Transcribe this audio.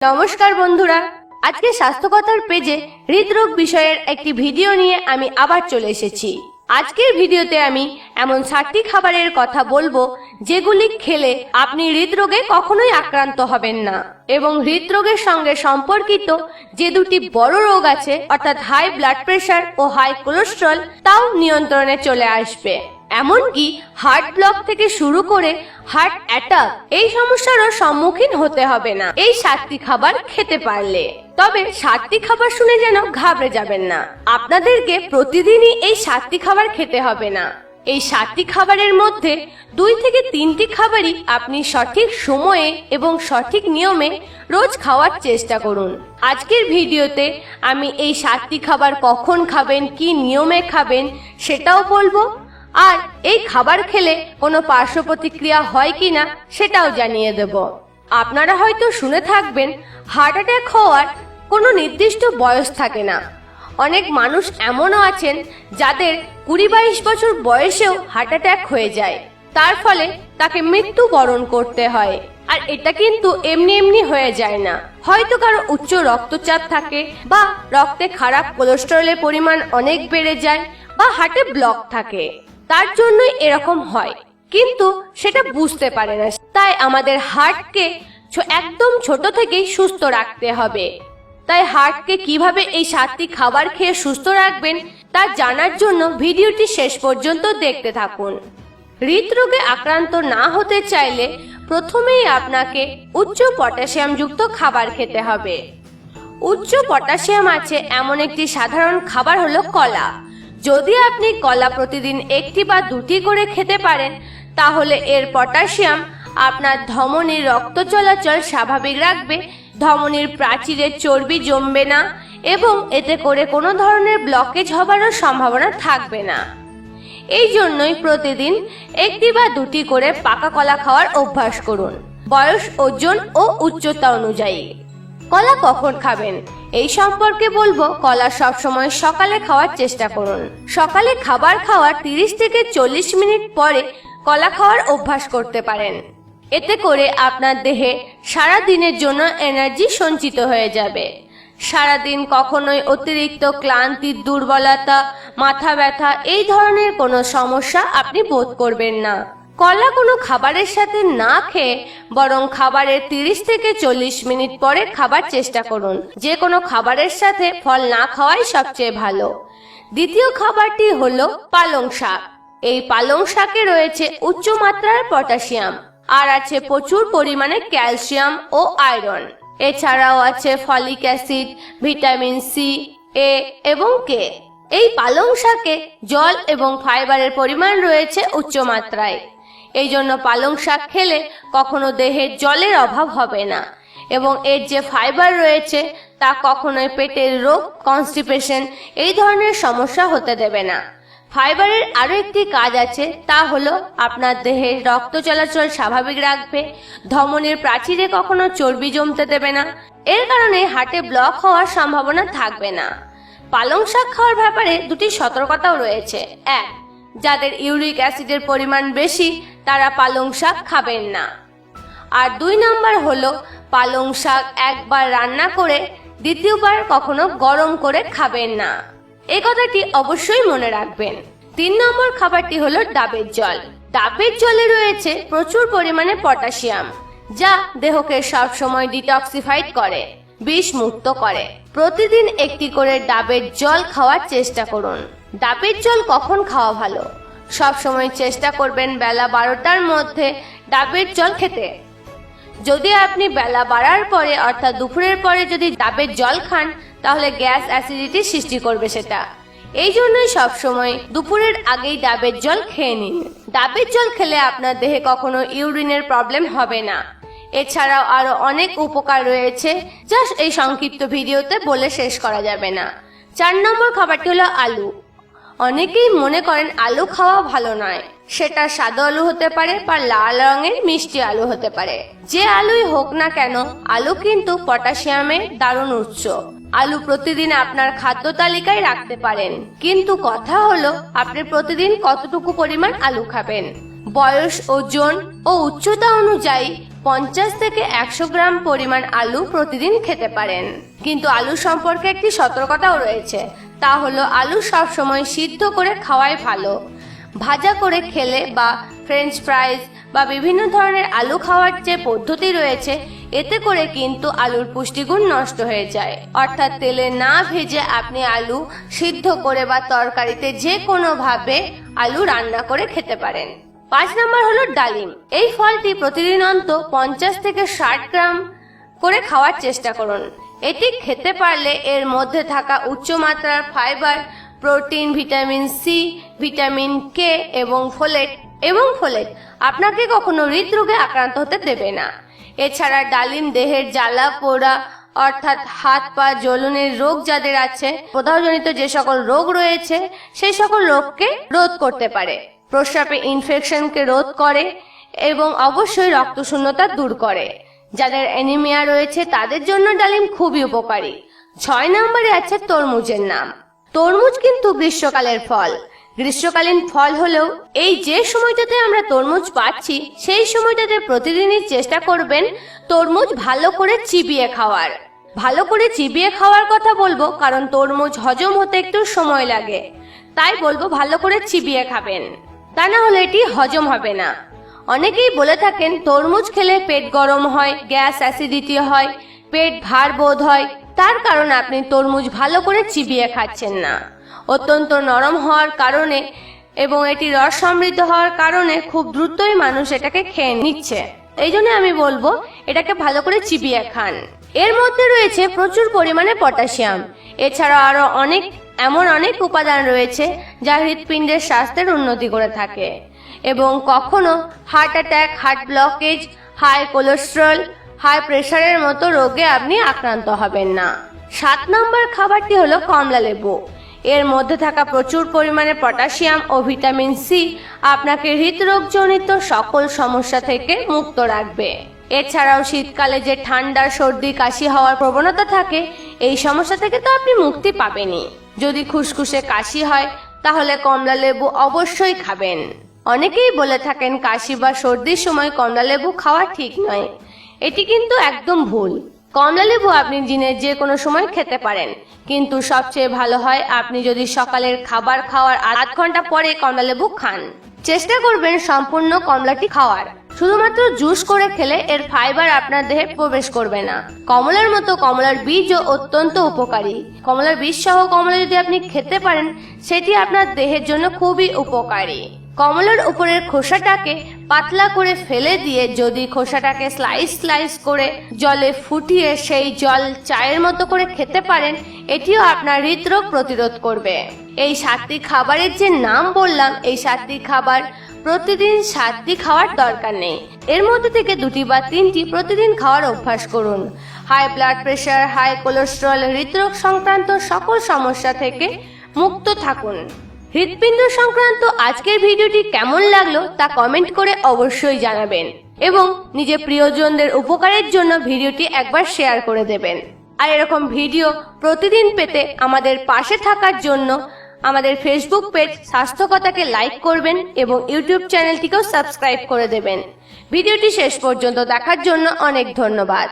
নমস্কার বন্ধুরা, আজকে স্বাস্থ্যকথার পেজে হৃদরোগ বিষয়ের একটি ভিডিও নিয়ে আমি আবার চলে এসেছি। আজকের ভিডিওতে আমি এমন 7টি খাবারের কথা বলবো যেগুলি খেলে আপনি হৃদরোগে কখনোই আক্রান্ত হবেন না এবং হৃদরোগের সঙ্গে সম্পর্কিত যে দুটি বড় রোগ আছে অর্থাৎ হাই ব্লাড প্রেশার ও হাই কোলেস্টেরল তাও নিয়ন্ত্রণে চলে আসবে। এমনকি হার্ট ব্লক থেকে শুরু করে হার্ট অ্যাটাক এই সমস্যারও সম্মুখীন হতে হবে না এই 7টি খাবার খেতে পারলে। তবে 7টি খাবার শুনে যেন ঘাবড়ে যাবেন না, আপনাদেরকে প্রতিদিনই এই 7টি খাবার খেতে হবে না। এই 7টি খাবারের মধ্যে 2 থেকে 3টি খাবারই আপনি সঠিক সময়ে এবং সঠিক নিয়মে রোজ খাওয়ার চেষ্টা করুন। আজকের ভিডিওতে আমি এই 7টি খাবার কখন খাবেন, কি নিয়মে খাবেন সেটাও বলবো, আর এই খাবার খেলে কোনো পার্শ্ব প্রতিক্রিয়া হয় কিনা সেটাও জানিয়ে দেব। আপনারা হয়তো শুনে থাকবেন হার্ট অ্যাটাক হওয়ার কোনো নির্দিষ্ট বয়স থাকে না। অনেক মানুষ এমনও আছেন যাদের 20-22 বছর বয়সেও হার্ট অ্যাটাক হয়ে যায়, তার ফলে তাকে মৃত্যুবরণ করতে হয়। আর এটা কিন্তু এমনি এমনি হয়ে যায় না, হয়তো কারো উচ্চ রক্তচাপ থাকে, বা রক্তে খারাপ কোলেস্টেরলের পরিমাণ অনেক বেড়ে যায়, বা হার্টে ব্লক থাকে, তার জন্যই এরকম হয়, কিন্তু সেটা বুঝতে পারে না। তাই আমাদের হার্টকে একদম ছোট থেকেই সুস্থ রাখতে হবে। তাই হার্টকে কিভাবে এই 7টি খাবার খেয়ে সুস্থ রাখবেন তা জানার জন্য ভিডিওটি শেষ পর্যন্ত দেখতে থাকুন। হৃদরোগে আক্রান্ত না হতে চাইলে প্রথমেই আপনাকে উচ্চ পটাশিয়াম যুক্ত খাবার খেতে হবে। উচ্চ পটাশিয়াম আছে এমন একটি সাধারণ খাবার হলো কলা। যদি আপনি কলা প্রতিদিন 1টি বা 2টি করে খেতে পারেন, তাহলে এর পটাশিয়াম আপনার ধমনীর রক্ত চলাচল স্বাভাবিক রাখবে, ধমনীর প্রাচীরে চর্বি জমবে না এবং এতে করে কোনো ধরনের ব্লকেজ হবারও সম্ভাবনা থাকবে না। এই জন্যই প্রতিদিন 1টি বা 2টি করে পাকা কলা খাওয়ার অভ্যাস করুন, বয়স, ওজন ও উচ্চতা অনুযায়ী। কলা কখন খাবেন এই সম্পর্কে বলবো। কলা সবসময় সকালে খাওয়ার চেষ্টা করুন। সকালে খাবার খাওয়ার 30 থেকে 40 মিনিট পরে কলা খাওয়ার অভ্যাস করতে পারেন। এতে করে আপনার দেহে সারা দিনের জন্য এনার্জি সঞ্চিত হয়ে যাবে। সারাদিন কখনোই অতিরিক্ত ক্লান্তি, দুর্বলতা, মাথা ব্যথা এই ধরনের কোনো সমস্যা আপনি বোধ করবেন না। কলা কোনো খাবারের সাথে না খেয়ে বরং খাবারের 30 থেকে 40 মিনিট পরে খাবার চেষ্টা করুন। যে কোনো খাবারের সাথে ফল না খাওয়াই সবচেয়ে ভালো। দ্বিতীয় খাবারটি হলো পালং শাক। এই পালং শাকে রয়েছে উচ্চ মাত্রার পটাশিয়াম, আর আছে প্রচুর পরিমাণে ক্যালসিয়াম ও আয়রন। এছাড়াও আছে ফলিক অ্যাসিড, ভিটামিন সি, এ এবং কে। এই পালং শাকে জল এবং ফাইবারের পরিমাণ রয়েছে উচ্চ মাত্রায়। এই জন্য পালং শাক খেলে কখনো দেহে জলের অভাব হবে না, এবং এর যে ফাইবার রয়েছে তা কখনোই পেটের রোগ, কনস্টিপেশন এই ধরনের সমস্যা হতে দেবে না। ফাইবারের আরো একটি কাজ আছে, তা হলো আপনার দেহে রক্ত চলাচল স্বাভাবিক রাখবে, ধমনীর প্রাচীরে কখনো চর্বি জমতে দেবে না, এর কারণে হার্টে ব্লক হওয়ার সম্ভাবনা থাকবে না। পালং শাক খাওয়ার ব্যাপারে 2টি সতর্কতাও রয়েছে। 1, যাদের ইউরিক অ্যাসিডের পরিমাণ বেশি তারা পালং শাক খাবেন না। আর 2 নম্বর হলো পালং শাক একবার রান্না করে দ্বিতীয়বার কখনো গরম করে খাবেন না। এই কথাটি অবশ্যই মনে রাখবেন। 3 নম্বর খাবারটি হলো ডাবের জল। ডাবের জলে রয়েছে প্রচুর পরিমাণে পটাশিয়াম, যা দেহকে সবসময় ডিটক্সিফাইড করে, বিষ মুক্ত করে। প্রতিদিন 1টি করে ডাবের জল খাওয়ার চেষ্টা করুন। ডাবের জল কখন খাওয়া ভালো? সব সময় চেষ্টা করবেন বেলা 12টার মধ্যে ডাবের জল খেতে। যদি আপনি বেলা 12টার পরে অর্থাৎ দুপুরের পরে যদি ডাবের জল খান, তাহলে গ্যাস, অ্যাসিডিটি সৃষ্টি করবে সেটা। এই জন্যই সবসময় দুপুরের আগেই ডাবের জল খেয়ে নিন। ডাবের জল খেলে আপনার দেহে কখনো ইউরিনের প্রবলেম হবে না। এছাড়াও আরো অনেক উপকার রয়েছে, যা এই সংক্ষিপ্ত ভিডিওতে বলে শেষ করা যাবে না। 4 নম্বর খাবারটি হলো আলু। অনেকেই মনে করেন আলু খাওয়া ভালো নয়। সেটা সাদা আলু হতে পারে বা লাল রঙের মিষ্টি আলু হতে পারে। যে আলুই হোক না কেন, আলু কিন্তু পটাশিয়ামের দারুণ উৎস। আলু প্রতিদিন আপনার খাদ্য তালিকায় রাখতে পারেন, কিন্তু কথা হলো আপনি প্রতিদিন কতটুকু পরিমাণ আলু খাবেন। বয়স, ওজন ও উচ্চতা অনুযায়ী 50 থেকে 100 গ্রাম পরিমাণ আলু প্রতিদিন খেতে পারেন। কিন্তু আলু সম্পর্কে একটি সতর্কতাও রয়েছে, তা হলো আলু সবসময় সিদ্ধ করে খাওয়াই ভালো। ভাজা করে খেলে বা ফ্রেঞ্চ ফ্রাইজ বা বিভিন্ন ধরনের আলু খাওয়ার যে পদ্ধতি রয়েছে, এতে করে কিন্তু আলুর পুষ্টিগুণ নষ্ট হয়ে যায়। অর্থাৎ তেলে না ভেজে আপনি আলু সিদ্ধ করে বা তরকারিতে যে কোনো ভাবে আলু রান্না করে খেতে পারেন। 5 নম্বর হলো ডালিম। এই ফলটি প্রতিদিন অন্তত 50 থেকে 60 গ্রাম করে খাওয়ার চেষ্টা করুন। এটি খেতে পারলে এর মধ্যে থাকা উচ্চমাত্রার fibre, protein, vitamin C, vitamin K এবং ফোলেট আপনাকে কখনো হৃদরোগে আক্রান্ত হতে দেবে না। এছাড়া ডালিম দেহের জ্বালা পোড়া অর্থাৎ হাত পা জ্বলনের রোগ যাদের আছে, প্রদাহজনিত যে সকল রোগ রয়েছে সেই সকল রোগকে রোধ করতে পারে। প্রস্রাবে ইনফেকশনকে রোধ করে এবং অবশ্যই রক্তশূন্যতা দূর করে। যাদের অ্যানিমিয়া রয়েছে তাদের জন্য ডালিম খুবই উপকারী। 6 নম্বরে আছে তরমুজের নাম। তরমুজ কিন্তু গ্রীষ্মকালের ফল। গ্রীষ্মকালীন ফল হলেও এই যে সময়টাতে আমরা তরমুজ পাচ্ছি, সেই সময়টাতে প্রতিদিনই চেষ্টা করবেন তরমুজ ভালো করে চিবিয়ে খাওয়ার। ভালো করে চিবিয়ে খাওয়ার কথা বলবো কারণ তরমুজ হজম হতে একটু সময় লাগে, তাই বলবো ভালো করে চিবিয়ে খাবেন, তা না হলে এটি হজম হবে না। অনেকেই বলে থাকেন তরমুজ খেলে পেট গরম হয়, গ্যাস অ্যাসিডিটি হয়, পেট ভার বোধ হয়। তার কারণ আপনি তরমুজ ভালো করে চিবিয়ে খাচ্ছেন না। অত্যন্ত নরম হওয়ার কারণে এবং এটি রস সমৃদ্ধ হওয়ার কারণে খুব দ্রুতই মানুষ এটাকে খেয়ে নিচ্ছে। এই জন্য আমি বলবো এটাকে ভালো করে চিবিয়ে খান। এর মধ্যে রয়েছে প্রচুর পরিমাণে পটাশিয়াম। এছাড়াও আরো অনেক উপাদান রয়েছে যা হৃৎপিণ্ডের স্বাস্থ্যের উন্নতি করে থাকে এবং কখনো heart attack, heart blockage, high cholesterol, high প্রেসারের মতো রোগে আপনি আক্রান্ত হবেন না। 7 নম্বর খাবারটি হলো কমলা লেবু। এর মধ্যে থাকা প্রচুর পরিমাণে পটাশিয়াম ও ভিটামিন সি আপনাকে হৃদরোগজনিত সকল সমস্যা থেকে মুক্ত রাখবে। এছাড়াও শীতকালে যে ঠান্ডা, সর্দি, কাশি হওয়ার প্রবণতা থাকে, এই সমস্যা থেকে তো আপনি মুক্তি পাবেনই। যদি খুসখুসে কাশি হয় তাহলে কমলা লেবু অবশ্যই খাবেন। অনেকেই বলে থাকেন কাশি বা সর্দির সময় কমলা লেবু খাওয়া ঠিক নয়। এটি কিন্তু একদম ভুল। কমলা লেবু আপনি দিনের যে কোনো সময় খেতে পারেন, কিন্তু সবচেয়ে ভালো হয় আপনি যদি সকালের খাবার খাওয়ার আধ ঘন্টা পরে কমলা লেবু খান। চেষ্টা করবেন সম্পূর্ণ কমলাটি খাওয়ার। শুধুমাত্র জুস করে খেলে এর ফাইবার আপনার দেহে প্রবেশ করবে না। কমলার মতো কমলার বীজও অত্যন্ত উপকারী। কমলার বীজ সহ কমলা যদি আপনি খেতে পারেন, সেটি আপনার দেহের জন্য খুবই উপকারী। কমলার উপরের খোসাটাকে পাতলা করে ফেলে দিয়ে যদি খোসাটাকে স্লাইস করে জলে ফুটিয়ে সেই জল চায়ের মতো করে খেতে পারেন, এটিও আপনার হৃদরোগ প্রতিরোধ করবে। এই 7টি খাবারের যে নাম বললাম, এই 7টি খাবার প্রতিদিন 7টি খাওয়ার দরকার নেই। এর মধ্যে থেকে 2টি বা 3টি প্রতিদিন খাওয়ার অভ্যাস করুন। High blood pressure, high cholesterol, হৃদরোগ সংক্রান্ত সকল সমস্যা থেকে মুক্ত থাকুন। হৃৎপিণ্ড সংক্রান্ত আজকের ভিডিওটি কেমন লাগলো তা কমেন্ট করে অবশ্যই জানাবেন এবং নিজের প্রিয়জনদের উপকারের জন্য ভিডিওটি একবার শেয়ার করে দেবেন। আর এরকম ভিডিও প্রতিদিন পেতে আমাদের পাশে থাকার জন্য আমাদের ফেসবুক পেজ স্বাস্থ্যকথাকে লাইক করবেন এবং ইউটিউব চ্যানেলটিকেও সাবস্ক্রাইব করে দেবেন। ভিডিওটি শেষ পর্যন্ত দেখার জন্য অনেক ধন্যবাদ।